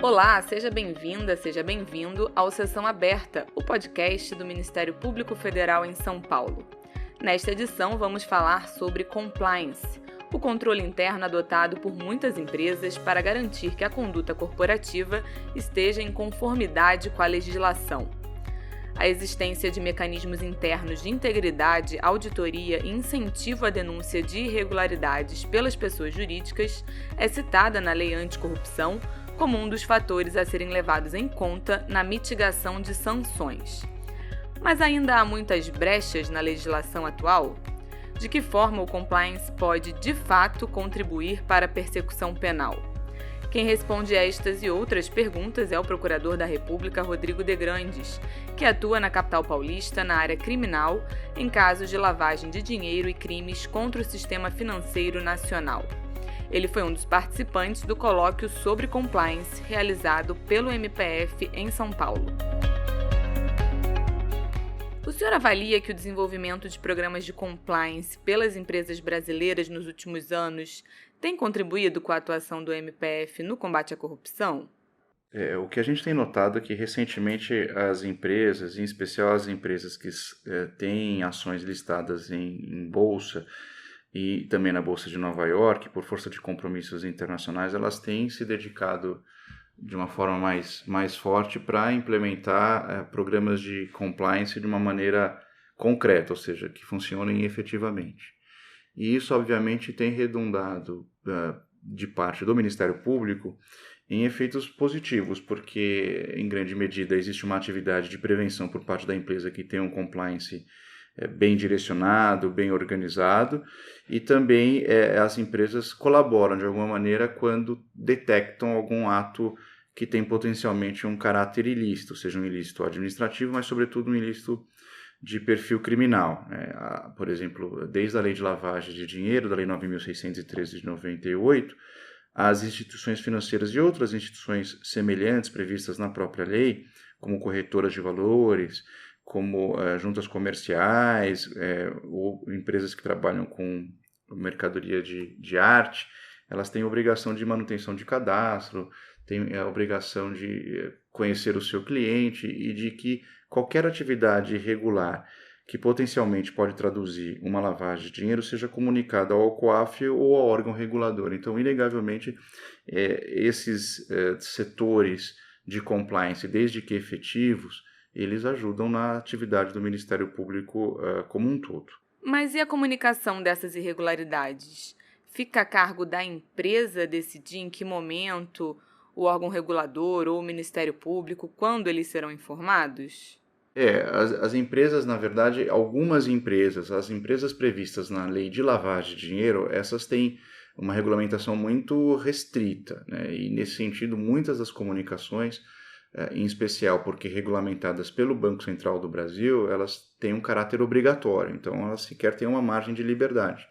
Olá, seja bem-vinda, seja bem-vindo ao Sessão Aberta, o podcast do Ministério Público Federal em São Paulo. Nesta edição, vamos falar sobre compliance, o controle interno adotado por muitas empresas para garantir que a conduta corporativa esteja em conformidade com a legislação. A existência de mecanismos internos de integridade, auditoria e incentivo à denúncia de irregularidades pelas pessoas jurídicas é citada na Lei Anticorrupção como um dos fatores a serem levados em conta na mitigação de sanções. Mas ainda há muitas brechas na legislação atual? De que forma o compliance pode, de fato, contribuir para a persecução penal? Quem responde estas e outras perguntas é o Procurador da República, Rodrigo de Grandes, que atua na capital paulista na área criminal em casos de lavagem de dinheiro e crimes contra o sistema financeiro nacional. Ele foi um dos participantes do colóquio sobre compliance realizado pelo MPF em São Paulo. O senhor avalia que o desenvolvimento de programas de compliance pelas empresas brasileiras nos últimos anos tem contribuído com a atuação do MPF no combate à corrupção? O que a gente tem notado é que recentemente as empresas, em especial as empresas que têm ações listadas em bolsa e também na Bolsa de Nova York, por força de compromissos internacionais, elas têm se dedicado de uma forma mais forte para implementar programas de compliance de uma maneira concreta, ou seja, que funcionem efetivamente. E isso, obviamente, tem redundado de parte do Ministério Público em efeitos positivos, porque, em grande medida, existe uma atividade de prevenção por parte da empresa que tem um compliance bem direcionado, bem organizado, e também as empresas colaboram de alguma maneira quando detectam algum ato que tem potencialmente um caráter ilícito, seja um ilícito administrativo, mas sobretudo um ilícito de perfil criminal. Por exemplo, desde a Lei de Lavagem de Dinheiro, da Lei 9.613 de 98, as instituições financeiras e outras instituições semelhantes previstas na própria lei, como corretoras de valores, como juntas comerciais, ou empresas que trabalham com mercadoria de arte, elas têm obrigação de manutenção de cadastro, têm a obrigação de conhecer o seu cliente e de que qualquer atividade irregular que potencialmente pode traduzir uma lavagem de dinheiro seja comunicada ao COAF ou ao órgão regulador. Então, inegavelmente, esses setores de compliance, desde que efetivos, eles ajudam na atividade do Ministério Público como um todo. Mas e a comunicação dessas irregularidades? Fica a cargo da empresa decidir em que momento o órgão regulador ou o Ministério Público, quando eles serão informados? As empresas, na verdade, algumas empresas, as empresas previstas na Lei de Lavagem de Dinheiro, essas têm uma regulamentação muito restrita, né? E, nesse sentido, muitas das comunicações, em especial porque regulamentadas pelo Banco Central do Brasil, elas têm um caráter obrigatório, então elas sequer têm uma margem de liberdade.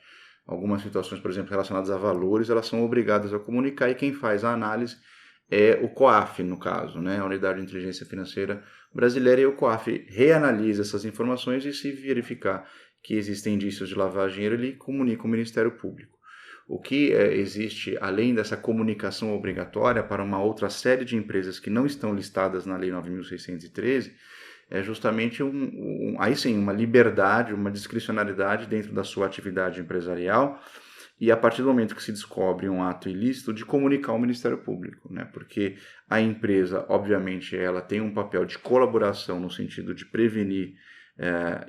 Algumas situações, por exemplo, relacionadas a valores, elas são obrigadas a comunicar e quem faz a análise é o COAF, no caso, né? A Unidade de Inteligência Financeira Brasileira, e o COAF reanalisa essas informações e, se verificar que existem indícios de lavagem de dinheiro, ele comunica ao Ministério Público. O que existe, além dessa comunicação obrigatória para uma outra série de empresas que não estão listadas na Lei 9.613, é justamente aí sim, uma liberdade, uma discricionariedade dentro da sua atividade empresarial, e a partir do momento que se descobre um ato ilícito, de comunicar ao Ministério Público, né? Porque a empresa, obviamente, ela tem um papel de colaboração no sentido de prevenir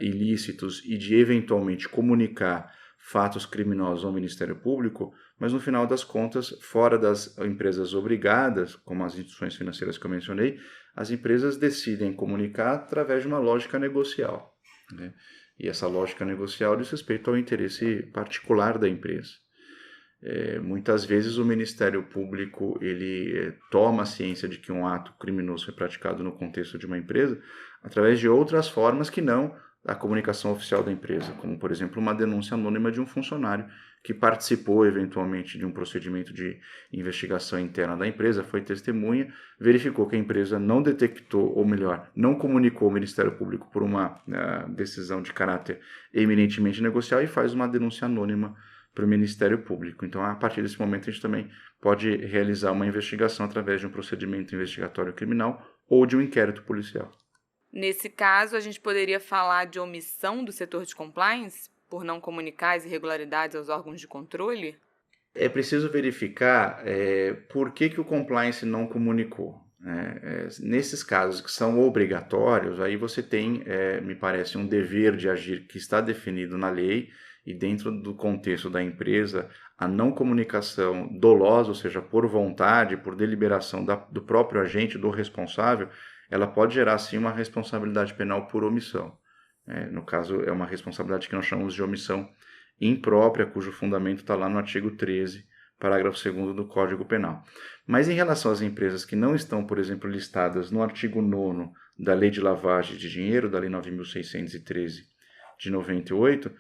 ilícitos e de eventualmente comunicar fatos criminosos ao Ministério Público, mas no final das contas, fora das empresas obrigadas, como as instituições financeiras que eu mencionei, as empresas decidem comunicar através de uma lógica negocial, né? E essa lógica negocial diz respeito ao interesse particular da empresa. Muitas vezes o Ministério Público ele toma ciência de que um ato criminoso foi praticado no contexto de uma empresa através de outras formas que não a comunicação oficial da empresa, como, por exemplo, uma denúncia anônima de um funcionário que participou, eventualmente, de um procedimento de investigação interna da empresa, foi testemunha, verificou que a empresa não detectou, ou melhor, não comunicou ao Ministério Público por uma decisão de caráter eminentemente negocial e faz uma denúncia anônima para o Ministério Público. Então, a partir desse momento, a gente também pode realizar uma investigação através de um procedimento investigatório criminal ou de um inquérito policial. Nesse caso, a gente poderia falar de omissão do setor de compliance por não comunicar as irregularidades aos órgãos de controle? É preciso verificar por que o compliance não comunicou. Nesses casos que são obrigatórios, aí você tem, me parece, um dever de agir que está definido na lei e dentro do contexto da empresa, a não comunicação dolosa, ou seja, por vontade, por deliberação do próprio agente, do responsável, ela pode gerar sim uma responsabilidade penal por omissão. No caso, é uma responsabilidade que nós chamamos de omissão imprópria, cujo fundamento está lá no artigo 13, parágrafo 2º do Código Penal. Mas em relação às empresas que não estão, por exemplo, listadas no artigo 9º da Lei de Lavagem de Dinheiro, da Lei 9.613 de 98,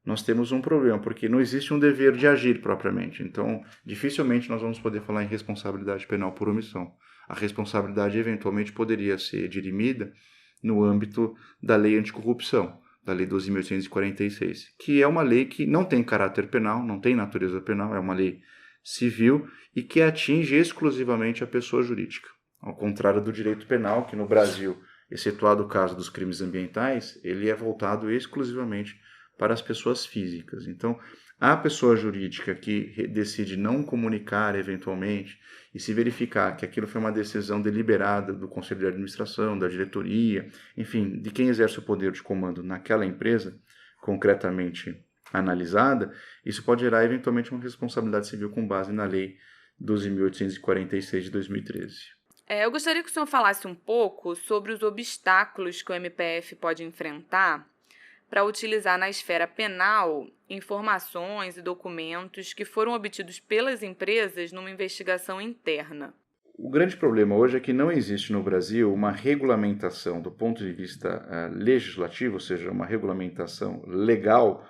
nós temos um problema, porque não existe um dever de agir propriamente. Então, dificilmente nós vamos poder falar em responsabilidade penal por omissão. A responsabilidade eventualmente poderia ser dirimida no âmbito da Lei Anticorrupção, da Lei 12.846, que é uma lei que não tem caráter penal, não tem natureza penal, é uma lei civil e que atinge exclusivamente a pessoa jurídica. Ao contrário do direito penal, que no Brasil, excetuado o caso dos crimes ambientais, ele é voltado exclusivamente para as pessoas físicas. Então, a pessoa jurídica que decide não comunicar eventualmente e se verificar que aquilo foi uma decisão deliberada do Conselho de Administração, da diretoria, enfim, de quem exerce o poder de comando naquela empresa, concretamente analisada, isso pode gerar eventualmente uma responsabilidade civil com base na Lei 12.846 de 2013. Eu gostaria que o senhor falasse um pouco sobre os obstáculos que o MPF pode enfrentar para utilizar na esfera penal informações e documentos que foram obtidos pelas empresas numa investigação interna. O grande problema hoje é que não existe no Brasil uma regulamentação do ponto de vista legislativo, ou seja, uma regulamentação legal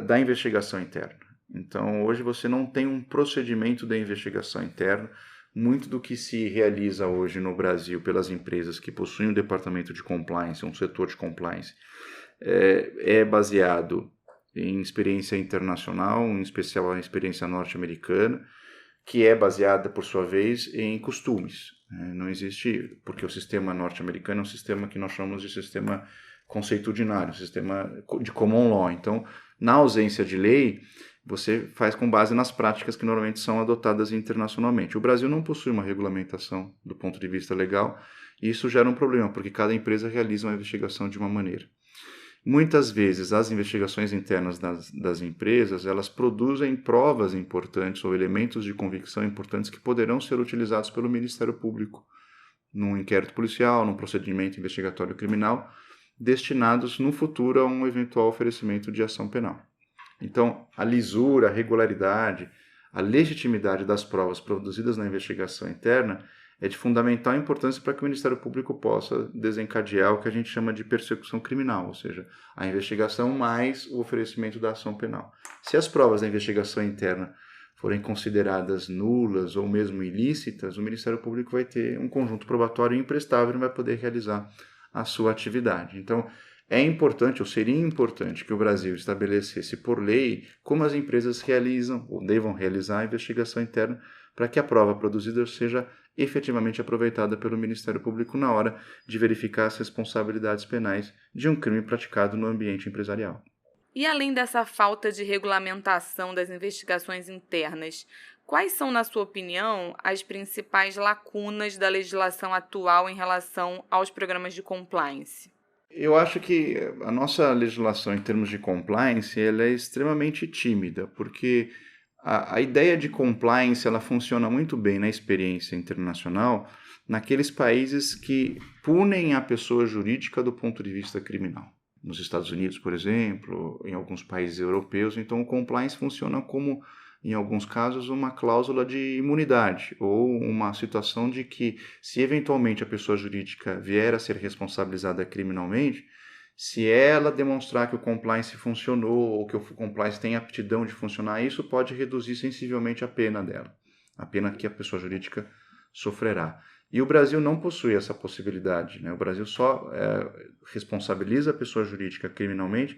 da investigação interna. Então, hoje você não tem um procedimento da investigação interna. Muito do que se realiza hoje no Brasil pelas empresas que possuem um departamento de compliance, um setor de compliance, é baseado em experiência internacional, em especial a experiência norte-americana, que é baseada, por sua vez, em costumes. Não existe, porque o sistema norte-americano é um sistema que nós chamamos de sistema conceitudinário, sistema de common law. Então, na ausência de lei, você faz com base nas práticas que normalmente são adotadas internacionalmente. O Brasil não possui uma regulamentação do ponto de vista legal, e isso gera um problema, porque cada empresa realiza uma investigação de uma maneira. Muitas vezes, as investigações internas das empresas, elas produzem provas importantes ou elementos de convicção importantes que poderão ser utilizados pelo Ministério Público num inquérito policial, num procedimento investigatório criminal, destinados no futuro a um eventual oferecimento de ação penal. Então, a lisura, a regularidade, a legitimidade das provas produzidas na investigação interna é de fundamental importância para que o Ministério Público possa desencadear o que a gente chama de persecução criminal, ou seja, a investigação mais o oferecimento da ação penal. Se as provas da investigação interna forem consideradas nulas ou mesmo ilícitas, o Ministério Público vai ter um conjunto probatório imprestável e não vai poder realizar a sua atividade. Então, é importante, ou seria importante, que o Brasil estabelecesse por lei como as empresas realizam ou devam realizar a investigação interna para que a prova produzida seja efetivamente aproveitada pelo Ministério Público na hora de verificar as responsabilidades penais de um crime praticado no ambiente empresarial. E além dessa falta de regulamentação das investigações internas, quais são, na sua opinião, as principais lacunas da legislação atual em relação aos programas de compliance? Eu acho que a nossa legislação em termos de compliance ela é extremamente tímida, porque a ideia de compliance ela funciona muito bem na experiência internacional naqueles países que punem a pessoa jurídica do ponto de vista criminal. Nos Estados Unidos, por exemplo, em alguns países europeus, então o compliance funciona como, em alguns casos, uma cláusula de imunidade ou uma situação de que, se eventualmente a pessoa jurídica vier a ser responsabilizada criminalmente, se ela demonstrar que o compliance funcionou ou que o compliance tem aptidão de funcionar, isso pode reduzir sensivelmente a pena dela, a pena que a pessoa jurídica sofrerá. E o Brasil não possui essa possibilidade, né? O Brasil só responsabiliza a pessoa jurídica criminalmente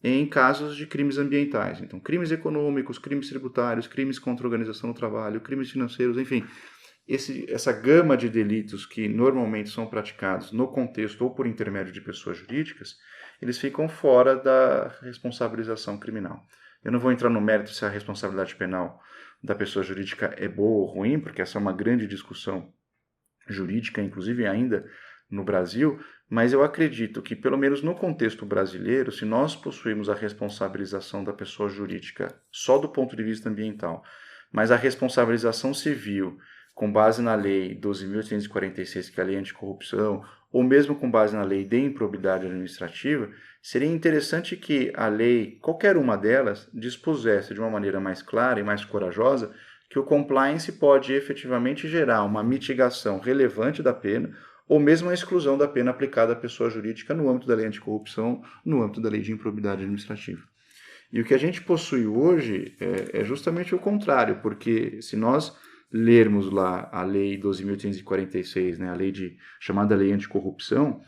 em casos de crimes ambientais. Então, crimes econômicos, crimes tributários, crimes contra a organização do trabalho, crimes financeiros, enfim, essa gama de delitos que normalmente são praticados no contexto ou por intermédio de pessoas jurídicas, eles ficam fora da responsabilização criminal. Eu não vou entrar no mérito se a responsabilidade penal da pessoa jurídica é boa ou ruim, porque essa é uma grande discussão jurídica, inclusive ainda no Brasil, mas eu acredito que, pelo menos no contexto brasileiro, se nós possuímos a responsabilização da pessoa jurídica só do ponto de vista ambiental, mas a responsabilização civil, com base na Lei 12.846, que é a Lei Anticorrupção, ou mesmo com base na Lei de Improbidade Administrativa, seria interessante que a lei, qualquer uma delas, dispusesse de uma maneira mais clara e mais corajosa que o compliance pode efetivamente gerar uma mitigação relevante da pena ou mesmo a exclusão da pena aplicada à pessoa jurídica no âmbito da Lei Anticorrupção, no âmbito da Lei de Improbidade Administrativa. E o que a gente possui hoje é justamente o contrário, porque se nós lermos lá a Lei 12.846, né, a lei chamada Lei Anticorrupção,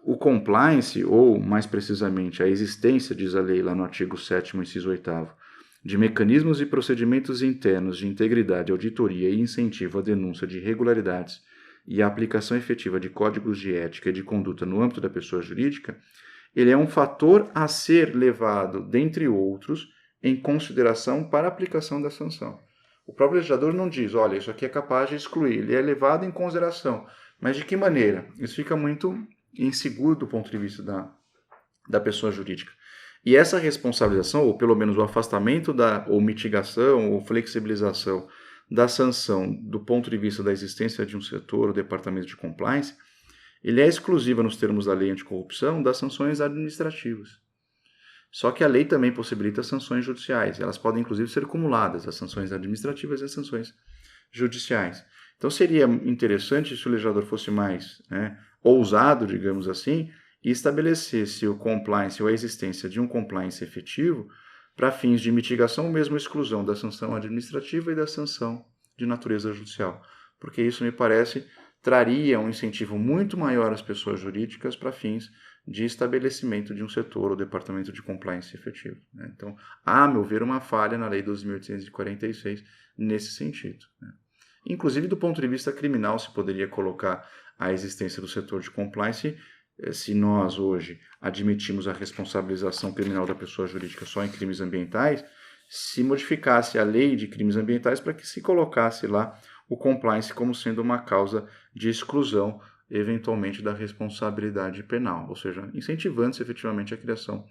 o compliance, ou mais precisamente a existência, diz a lei lá no artigo 7º, inciso 8º, de mecanismos e procedimentos internos de integridade, auditoria e incentivo à denúncia de irregularidades e a aplicação efetiva de códigos de ética e de conduta no âmbito da pessoa jurídica, ele é um fator a ser levado, dentre outros, em consideração para a aplicação da sanção. O próprio legislador não diz, olha, isso aqui é capaz de excluir, ele é levado em consideração. Mas de que maneira? Isso fica muito inseguro do ponto de vista da pessoa jurídica. E essa responsabilização, ou pelo menos o afastamento ou mitigação, ou flexibilização da sanção do ponto de vista da existência de um setor, o departamento de compliance, ele é exclusiva nos termos da Lei Anticorrupção das sanções administrativas. Só que a lei também possibilita sanções judiciais. Elas podem, inclusive, ser cumuladas, as sanções administrativas e as sanções judiciais. Então, seria interessante se o legislador fosse mais ousado, digamos assim, e estabelecesse o compliance ou a existência de um compliance efetivo para fins de mitigação ou mesmo exclusão da sanção administrativa e da sanção de natureza judicial. Porque isso, me parece, traria um incentivo muito maior às pessoas jurídicas para fins de estabelecimento de um setor ou departamento de compliance efetivo. Então, há, a meu ver, uma falha na Lei 12.846 nesse sentido. Inclusive, do ponto de vista criminal, se poderia colocar a existência do setor de compliance se nós hoje admitimos a responsabilização criminal da pessoa jurídica só em crimes ambientais, se modificasse a lei de crimes ambientais para que se colocasse lá o compliance como sendo uma causa de exclusão, eventualmente, da responsabilidade penal, ou seja, incentivando-se efetivamente a criação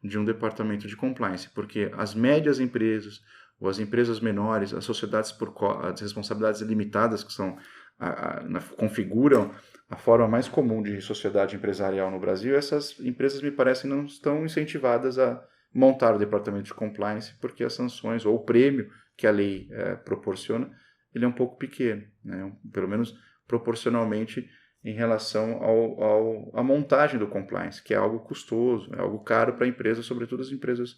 de um departamento de compliance, porque as médias empresas ou as empresas menores, as sociedades as responsabilidades limitadas, que configuram a forma mais comum de sociedade empresarial no Brasil, essas empresas, me parecem, não estão incentivadas a montar o departamento de compliance, porque as sanções ou o prêmio que a lei proporciona, ele é um pouco pequeno, pelo menos proporcionalmente em relação à montagem do compliance, que é algo custoso, é algo caro para a empresa, sobretudo as empresas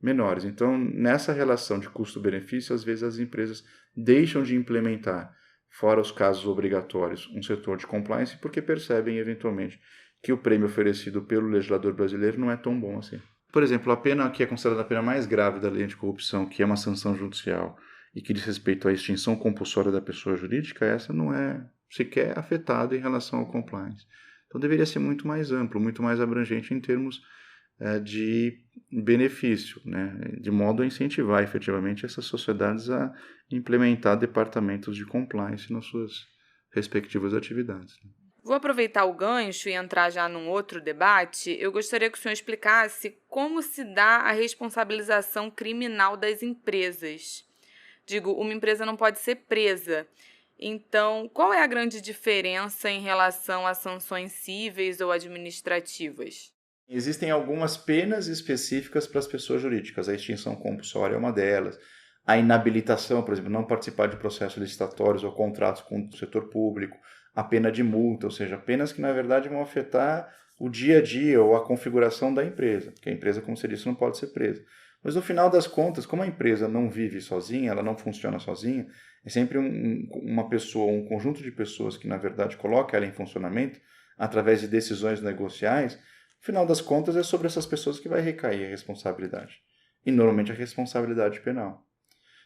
menores. Então, nessa relação de custo-benefício, às vezes as empresas deixam de implementar, fora os casos obrigatórios, um setor de compliance, porque percebem, eventualmente, que o prêmio oferecido pelo legislador brasileiro não é tão bom assim. Por exemplo, a pena que é considerada a pena mais grave da Lei Anticorrupção, que é uma sanção judicial e que diz respeito à extinção compulsória da pessoa jurídica, essa não é sequer afetada em relação ao compliance. Então, deveria ser muito mais amplo, muito mais abrangente em termos de benefício, de modo a incentivar efetivamente essas sociedades a implementar departamentos de compliance nas suas respectivas atividades. Vou aproveitar o gancho e entrar já num outro debate. Eu gostaria que o senhor explicasse como se dá a responsabilização criminal das empresas. Digo, uma empresa não pode ser presa. Então, qual é a grande diferença em relação a sanções cíveis ou administrativas? Existem algumas penas específicas para as pessoas jurídicas. A extinção compulsória é uma delas. A inabilitação, por exemplo, não participar de processos licitatórios ou contratos com o setor público. A pena de multa, ou seja, penas que, na verdade, vão afetar o dia a dia ou a configuração da empresa. Porque a empresa, como você disse, não pode ser presa. Mas, no final das contas, como a empresa não vive sozinha, ela não funciona sozinha, é sempre uma pessoa, um conjunto de pessoas que, na verdade, coloca ela em funcionamento através de decisões negociais No final das contas, é sobre essas pessoas que vai recair a responsabilidade. E normalmente a responsabilidade penal.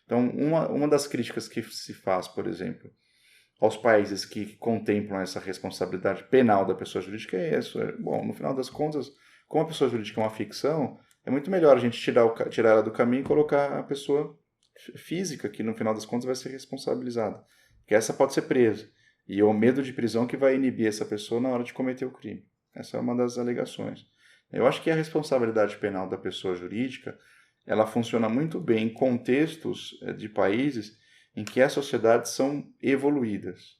Então, uma das críticas que se faz, por exemplo, aos países que contemplam essa responsabilidade penal da pessoa jurídica é isso. Bom, no final das contas, como a pessoa jurídica é uma ficção, é muito melhor a gente tirar ela do caminho e colocar a pessoa física, que no final das contas vai ser responsabilizada. Porque essa pode ser presa. E é o medo de prisão que vai inibir essa pessoa na hora de cometer o crime. Essa é uma das alegações. Eu acho que a responsabilidade penal da pessoa jurídica, ela funciona muito bem em contextos de países em que as sociedades são evoluídas.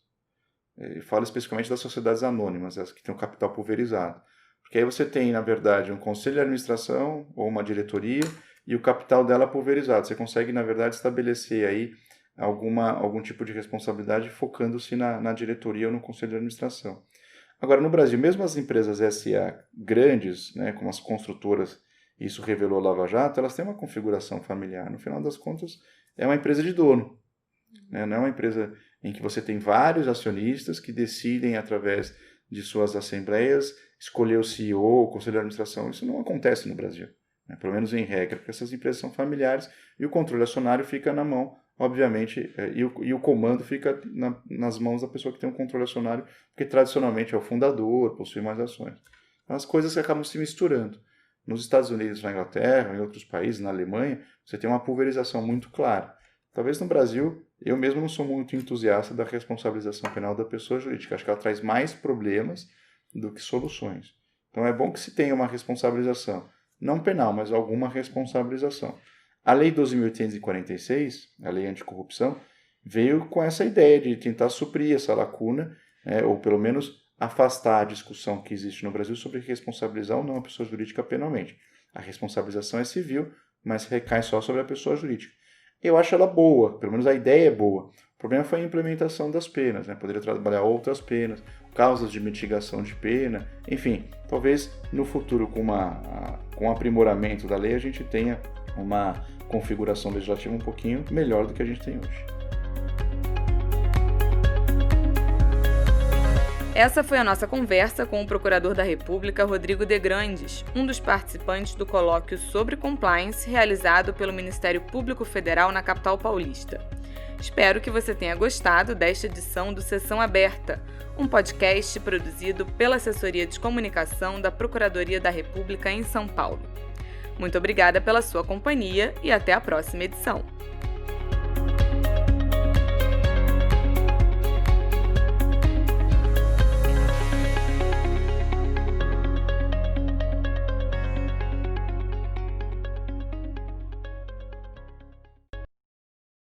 Eu falo especificamente das sociedades anônimas, as que têm o capital pulverizado. Porque aí você tem, na verdade, um conselho de administração ou uma diretoria e o capital dela pulverizado. Você consegue, na verdade, estabelecer aí algum tipo de responsabilidade focando-se na diretoria ou no conselho de administração. Agora, no Brasil, mesmo as empresas SA grandes, né, como as construtoras, isso revelou a Lava Jato, elas têm uma configuração familiar. No final das contas, é uma empresa de dono. Né? Não é uma empresa em que você tem vários acionistas que decidem, através de suas assembleias, escolher o CEO, o conselho de administração. Isso não acontece no Brasil, né? Pelo menos em regra, porque essas empresas são familiares e o controle acionário fica na mão, obviamente, e o comando fica nas mãos da pessoa que tem o controle acionário, porque tradicionalmente é o fundador, possui mais ações. As coisas acabam se misturando. Nos Estados Unidos, na Inglaterra, em outros países, na Alemanha, você tem uma pulverização muito clara. Talvez no Brasil, eu mesmo não sou muito entusiasta da responsabilização penal da pessoa jurídica. Acho que ela traz mais problemas do que soluções. Então é bom que se tenha uma responsabilização, não penal, mas alguma responsabilização. A Lei 12.846, a Lei Anticorrupção, veio com essa ideia de tentar suprir essa lacuna, ou pelo menos afastar a discussão que existe no Brasil sobre responsabilizar ou não a pessoa jurídica penalmente. A responsabilização é civil, mas recai só sobre a pessoa jurídica. Eu acho ela boa, pelo menos a ideia é boa. O problema foi a implementação das penas, né? Poderia trabalhar outras penas, causas de mitigação de pena, enfim, talvez no futuro, com o aprimoramento da lei, a gente tenha uma configuração legislativa um pouquinho melhor do que a gente tem hoje. Essa foi a nossa conversa com o Procurador da República, Rodrigo de Grandes, um dos participantes do colóquio sobre compliance realizado pelo Ministério Público Federal na capital paulista. Espero que você tenha gostado desta edição do Sessão Aberta, um podcast produzido pela Assessoria de Comunicação da Procuradoria da República em São Paulo. Muito obrigada pela sua companhia e até a próxima edição.